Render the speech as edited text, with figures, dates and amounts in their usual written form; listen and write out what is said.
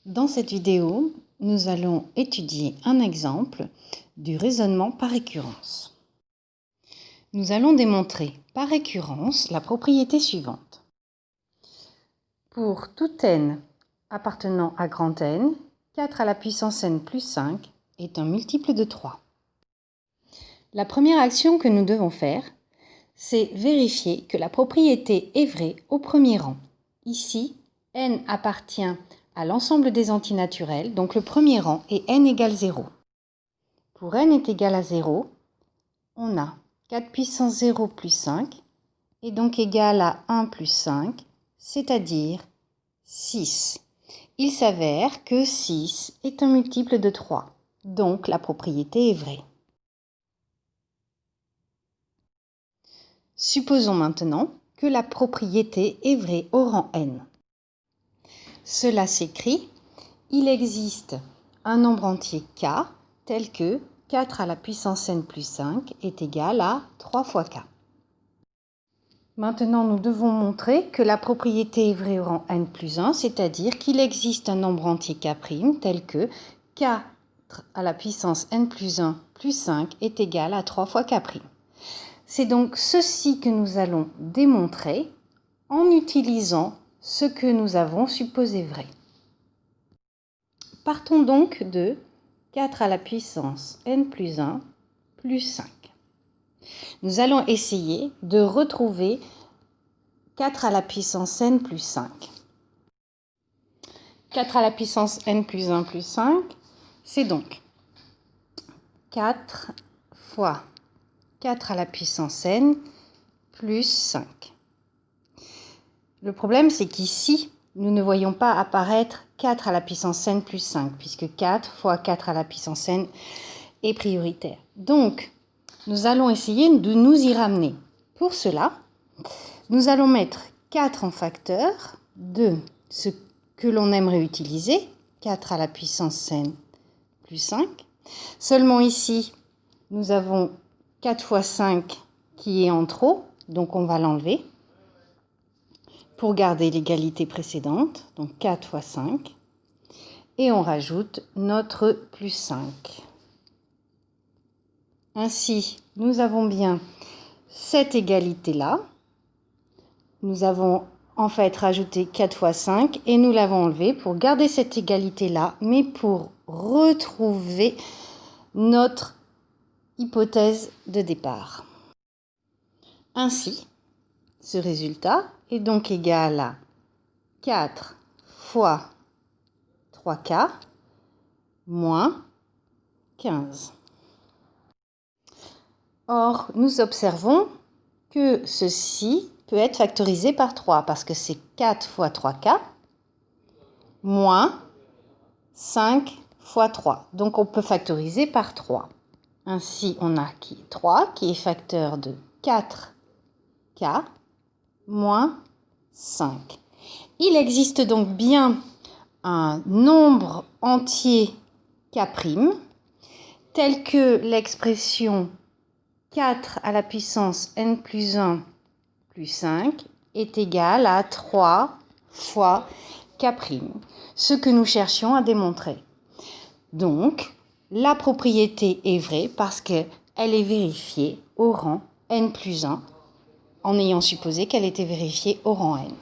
Dans cette vidéo, nous allons étudier un exemple du raisonnement par récurrence. Nous allons démontrer par récurrence la propriété suivante. Pour tout n appartenant à grand N, 4 à la puissance n plus 5 est un multiple de 3. La première action que nous devons faire, c'est vérifier que la propriété est vraie au premier rang. Ici, n appartient à l'ensemble des antinaturels, donc le premier rang est n égale 0. Pour n est égal à 0, on a 4 puissance 0 plus 5 est donc égal à 1 plus 5, c'est-à-dire 6. Il s'avère que 6 est un multiple de 3, donc la propriété est vraie. Supposons maintenant que la propriété est vraie au rang n. Cela s'écrit, il existe un nombre entier k tel que 4 à la puissance n plus 5 est égal à 3 fois k. Maintenant, nous devons montrer que la propriété est vraie au rang n plus 1, c'est-à-dire qu'il existe un nombre entier k' tel que 4 à la puissance n plus 1 plus 5 est égal à 3 fois k'. C'est donc ceci que nous allons démontrer en utilisant ce que nous avons supposé vrai. Partons donc de 4 à la puissance n plus 1 plus 5. Nous allons essayer de retrouver 4 à la puissance n plus 5. 4 à la puissance n plus 1 plus 5, c'est donc 4 fois 4 à la puissance n plus 5. Le problème, c'est qu'ici, nous ne voyons pas apparaître 4 à la puissance n plus 5, puisque 4 fois 4 à la puissance n est prioritaire. Donc, nous allons essayer de nous y ramener. Pour cela, nous allons mettre 4 en facteur de ce que l'on aimerait utiliser, 4 à la puissance n plus 5. Seulement ici, nous avons 4 fois 5 qui est en trop, donc on va l'enlever pour garder l'égalité précédente, donc 4 fois 5. Et on rajoute notre plus 5. Ainsi, nous avons bien cette égalité-là. Nous avons en fait rajouté 4 fois 5 et nous l'avons enlevé pour garder cette égalité-là, mais pour retrouver notre hypothèse de départ. Ainsi, ce résultat est donc égal à 4 fois 3k moins 15. Or, nous observons que ceci peut être factorisé par 3 parce que c'est 4 fois 3k moins 5 fois 3. Donc, on peut factoriser par 3. Ainsi, on a 3 qui est facteur de 4k moins 5. Il existe donc bien un nombre entier k' tel que l'expression 4 à la puissance n plus 1 plus 5 est égal à 3 fois k', ce que nous cherchions à démontrer. Donc, la propriété est vraie parce qu'elle est vérifiée au rang n plus 1, en ayant supposé qu'elle était vérifiée au rang n.